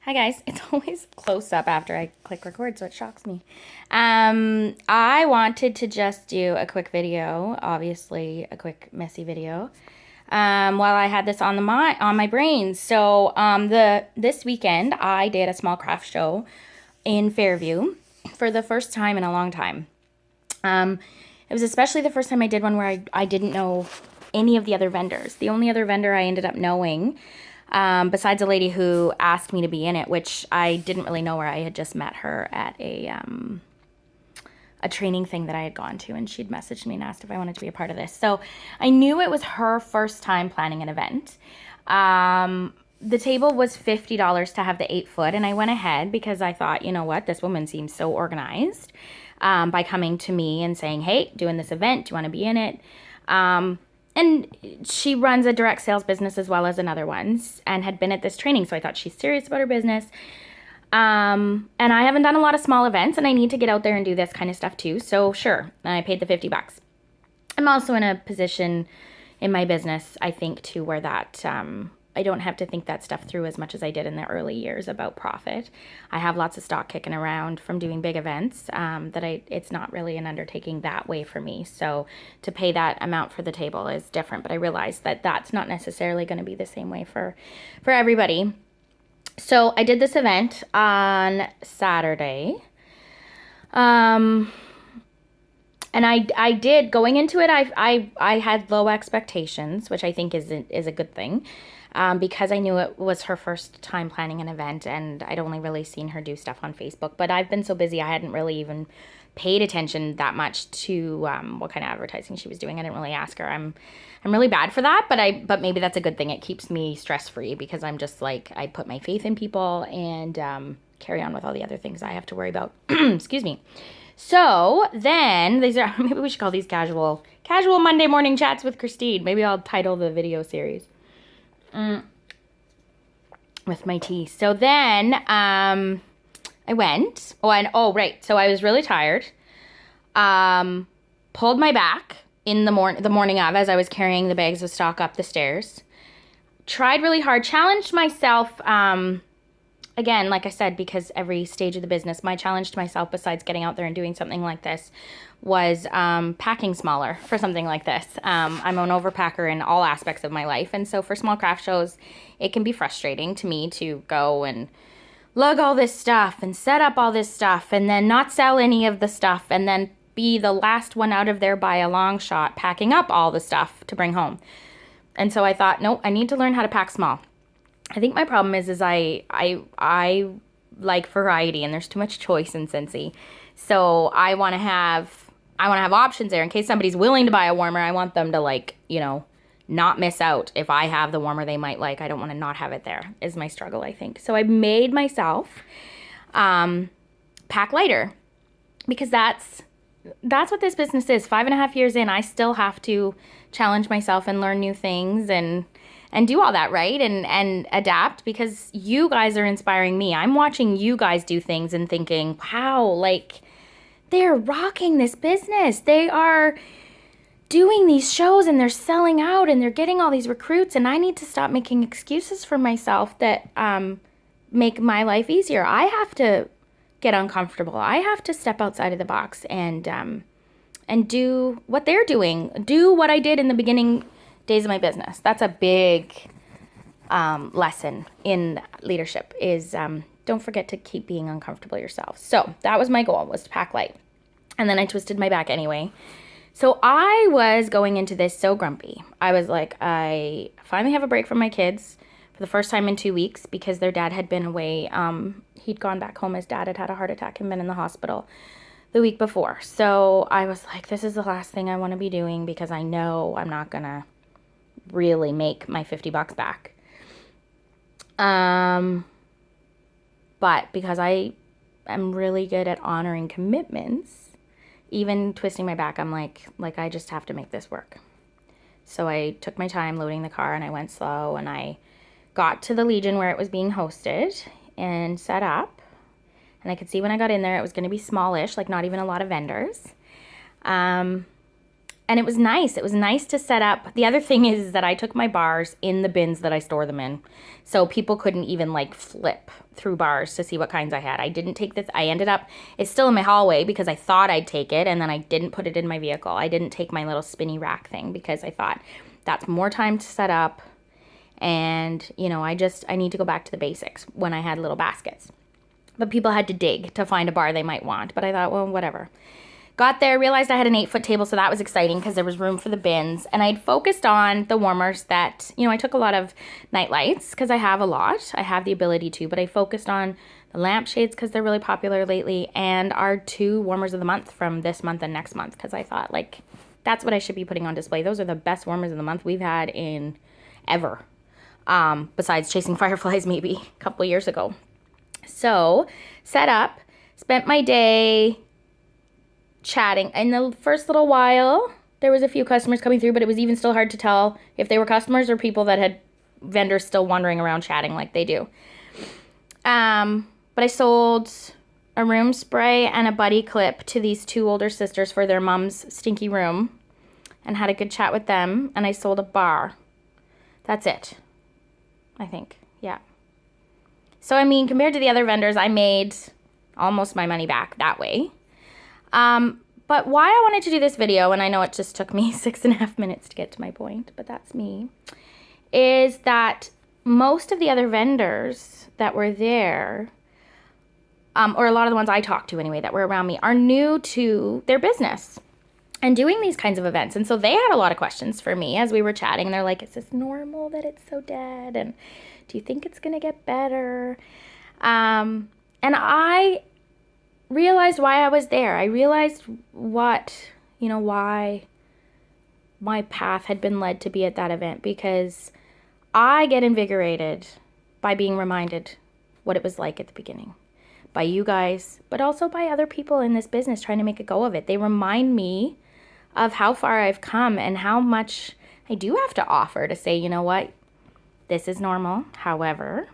Hi guys, it's always close up after I click record, so it shocks me. I wanted to just do a quick video, obviously a quick messy video, while I had this on my brain. So this weekend I did a small craft show in Fairview for the first time in a long time. It was especially the first time I did one where I didn't know any of the other vendors. The only other vendor I ended up knowing, besides a lady who asked me to be in it, which I didn't really know her. I had just met her at a training thing that I had gone to, and she'd messaged me and asked if I wanted to be a part of this. So I knew it was her first time planning an event. The table was $50 to have the 8 foot, and I went ahead because I thought, you know what, this woman seems so organized, by coming to me and saying, hey, doing this event, do you want to be in it? And she runs a direct sales business as well as another one, and had been at this training, so I thought she's serious about her business. And I haven't done a lot of small events, and I need to get out there and do this kind of stuff too. So sure, I paid the $50. I'm also in a position in my business, I think, too, where that I don't have to think that stuff through as much as I did in the early years about profit. I have lots of stock kicking around from doing big events, it's not really an undertaking that way for me. So to pay that amount for the table is different, but I realize that that's not necessarily going to be the same way for everybody. So I did this event on Saturday. And I did, going into it, I had low expectations, which I think is a good thing, because I knew it was her first time planning an event, and I'd only really seen her do stuff on Facebook. But I've been so busy, I hadn't really even paid attention that much to what kind of advertising she was doing. I didn't really ask her. I'm really bad for that, but maybe that's a good thing. It keeps me stress free because I'm just like, I put my faith in people and carry on with all the other things I have to worry about. Excuse me. So then these are, maybe we should call these casual Monday morning chats with Christine. Maybe I'll title the video series with my tea. So then I went. Right. So I was really tired. Pulled my back in the morning of, as I was carrying the bags of stock up the stairs. Tried really hard. Challenged myself. Again, like I said, because every stage of the business, my challenge to myself, besides getting out there and doing something like this, was packing smaller for something like this. I'm an overpacker in all aspects of my life. And so for small craft shows, it can be frustrating to me to go and lug all this stuff and set up all this stuff and then not sell any of the stuff and then be the last one out of there by a long shot, packing up all the stuff to bring home. And so I thought, nope, I need to learn how to pack small. I think my problem is I like variety, and there's too much choice in Scentsy. So I want to have options there in case somebody's willing to buy a warmer. I want them to not miss out. If I have the warmer they might like, I don't want to not have it there, is my struggle, I think. So I made myself pack lighter, because that's what this business is. 5.5 years in, I still have to challenge myself and learn new things and do all that, right? And adapt, because you guys are inspiring me. I'm watching you guys do things and thinking, wow, like, they're rocking this business. They are doing these shows and they're selling out and they're getting all these recruits, and I need to stop making excuses for myself that make my life easier. I have to get uncomfortable. I have to step outside of the box and do what they're doing. Do what I did in the beginning days of my business. That's a big lesson in leadership, is don't forget to keep being uncomfortable yourself. So that was my goal, was to pack light. And then I twisted my back anyway. So I was going into this so grumpy. I was like, I finally have a break from my kids for the first time in 2 weeks, because their dad had been away. He'd gone back home. His dad had had a heart attack and been in the hospital the week before. So I was like, this is the last thing I want to be doing, because I know I'm not going to really make my $50 back. But because I am really good at honoring commitments, even twisting my back, I'm like I just have to make this work. So I took my time loading the car, and I went slow, and I got to the Legion where it was being hosted and set up. And I could see when I got in there, it was going to be smallish, like not even a lot of vendors. And And it was nice. It was nice to set up. The other thing is that I took my bars in the bins that I store them in. So people couldn't even like flip through bars to see what kinds I had. I didn't take this. I ended up, it's still in my hallway because I thought I'd take it, and then I didn't put it in my vehicle. I didn't take my little spinny rack thing because I thought that's more time to set up. And, you know, I need to go back to the basics when I had little baskets. But people had to dig to find a bar they might want. But I thought, well, whatever. Got there, realized I had an 8-foot table, so that was exciting because there was room for the bins. And I'd focused on the warmers that, you know, I took a lot of night lights because I have a lot. I have the ability to, but I focused on the lampshades because they're really popular lately, and our 2 warmers of the month from this month and next month, because I thought, like, that's what I should be putting on display. Those are the best warmers of the month we've had in ever. Besides chasing fireflies maybe a couple years ago. So, set up, spent my day chatting. In the first little while, there was a few customers coming through, but it was even still hard to tell if they were customers or people that had vendors still wandering around chatting like they do. But I sold a room spray and a buddy clip to these 2 older sisters for their mom's stinky room and had a good chat with them. And I sold a bar. That's it, I think. Yeah. So, I mean, compared to the other vendors, I made almost my money back that way. But why I wanted to do this video, and I know it just took me 6.5 minutes to get to my point, but that's me, is that most of the other vendors that were there, or a lot of the ones I talked to anyway that were around me, are new to their business and doing these kinds of events. And so they had a lot of questions for me as we were chatting. And they're like, is this normal that it's so dead? And do you think it's going to get better? And I realized why I was there. I realized why my path had been led to be at that event, because I get invigorated by being reminded what it was like at the beginning. By you guys, but also by other people in this business trying to make a go of it. They remind me of how far I've come and how much I do have to offer to say, you know what, this is normal. However,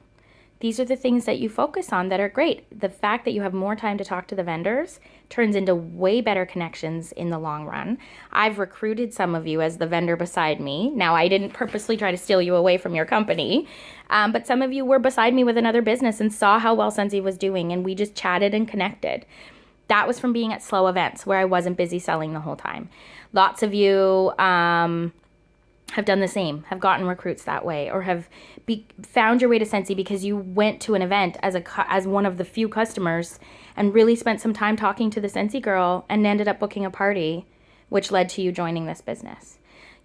these are the things that you focus on that are great. The fact that you have more time to talk to the vendors turns into way better connections in the long run. I've recruited some of you as the vendor beside me. Now, I didn't purposely try to steal you away from your company, but some of you were beside me with another business and saw how well Sensi was doing, and we just chatted and connected. That was from being at slow events where I wasn't busy selling the whole time. Lots of you have done the same, have gotten recruits that way, or have found your way to Sensi because you went to an event as one of the few customers and really spent some time talking to the Sensi girl and ended up booking a party, which led to you joining this business.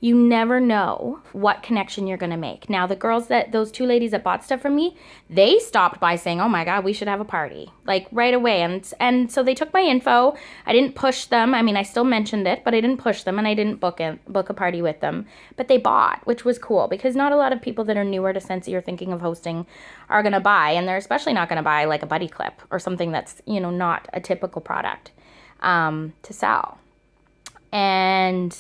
You never know what connection you're going to make. Now, those 2 ladies that bought stuff from me, they stopped by saying, oh my God, we should have a party, like right away. And so they took my info. I didn't push them. I mean, I still mentioned it, but I didn't push them, and I didn't book a party with them. But they bought, which was cool, because not a lot of people that are newer to Sensi or thinking of hosting are going to buy. And they're especially not going to buy like a buddy clip or something that's, not a typical product to sell. And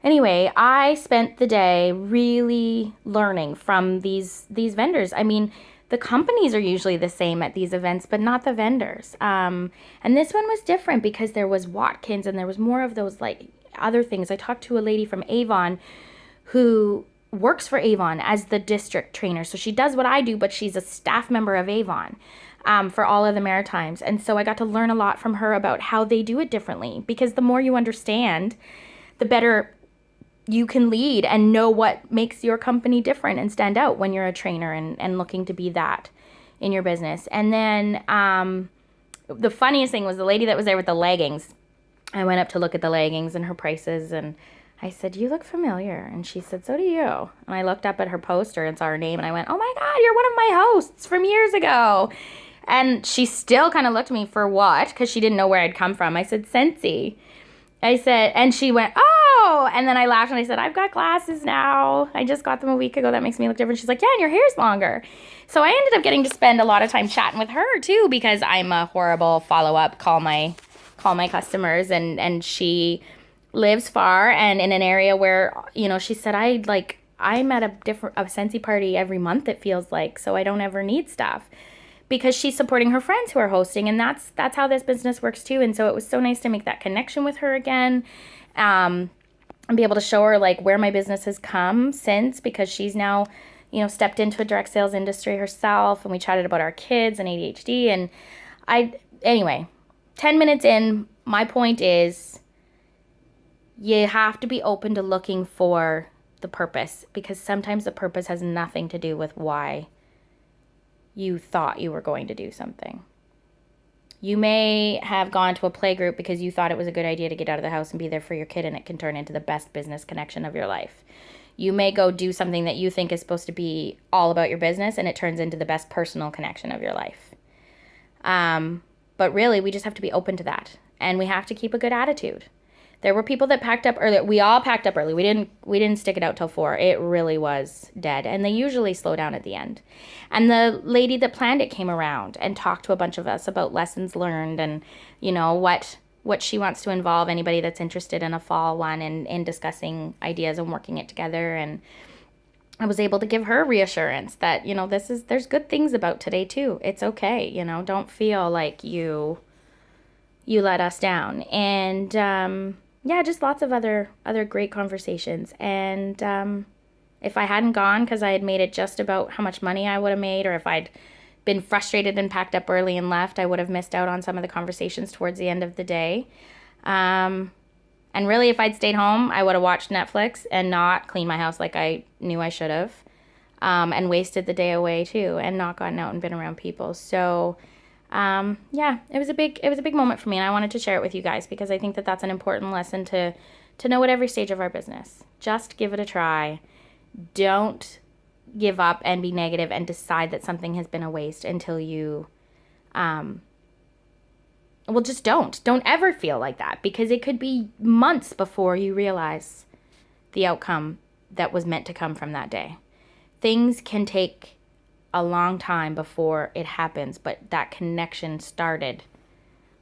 anyway, I spent the day really learning from these vendors. I mean, the companies are usually the same at these events, but not the vendors. And this one was different because there was Watkins and there was more of those like other things. I talked to a lady from Avon who works for Avon as the district trainer. So she does what I do, but she's a staff member of Avon for all of the Maritimes. And so I got to learn a lot from her about how they do it differently, because the more you understand, the better you can lead and know what makes your company different and stand out when you're a trainer and looking to be that in your business. And then the funniest thing was the lady that was there with the leggings. I went up to look at the leggings and her prices, and I said, you look familiar. And she said, so do you. And I looked up at her poster and saw her name, and I went, oh my God, you're one of my hosts from years ago. And she still kind of looked at me for what, because she didn't know where I'd come from. I said, Sensi. I said, and she went, oh, and then I laughed and I said, I've got glasses now. I just got them a week ago. That makes me look different. She's like, yeah, and your hair's longer. So I ended up getting to spend a lot of time chatting with her too, because I'm a horrible follow-up, call my customers, and she lives far and in an area where, she said, I'm at a Sensi party every month, it feels like, so I don't ever need stuff. Because she's supporting her friends who are hosting, and that's how this business works too. And so it was so nice to make that connection with her again And be able to show her like where my business has come since, because she's now, stepped into a direct sales industry herself, and we chatted about our kids and ADHD. And anyway, 10 minutes in, my point is you have to be open to looking for the purpose, because sometimes the purpose has nothing to do with why you thought you were going to do something. You may have gone to a play group because you thought it was a good idea to get out of the house and be there for your kid, and it can turn into the best business connection of your life. You may go do something that you think is supposed to be all about your business, and it turns into the best personal connection of your life. But really, we just have to be open to that, and we have to keep a good attitude. There were people that packed up early. We all packed up early. We didn't stick it out till 4. It really was dead. And they usually slow down at the end. And the lady that planned it came around and talked to a bunch of us about lessons learned, and, what she wants to involve anybody that's interested in a fall one, and in discussing ideas and working it together. And I was able to give her reassurance that, there's good things about today too. It's okay. Don't feel like you let us down. And, yeah, just lots of other great conversations. And if I hadn't gone because I had made it just about how much money I would have made, or if I'd been frustrated and packed up early and left, I would have missed out on some of the conversations towards the end of the day. And really, if I'd stayed home, I would have watched Netflix and not cleaned my house like I knew I should have, and wasted the day away too, and not gotten out and been around people. So yeah, it was a big moment for me, and I wanted to share it with you guys, because I think that that's an important lesson to know at every stage of our business. Just give it a try. Don't give up and be negative and decide that something has been a waste until you, just don't ever feel like that, because it could be months before you realize the outcome that was meant to come from that day. Things can take a long time before it happens, but that connection started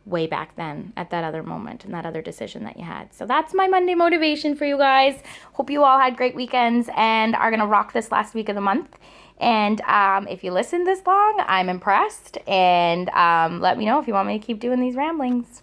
way back then at that other moment and that other decision that you had. So that's my Monday motivation for you guys. Hope you all had great weekends and are gonna rock this last week of the month. And if you listened this long, I'm impressed. And let me know if you want me to keep doing these ramblings.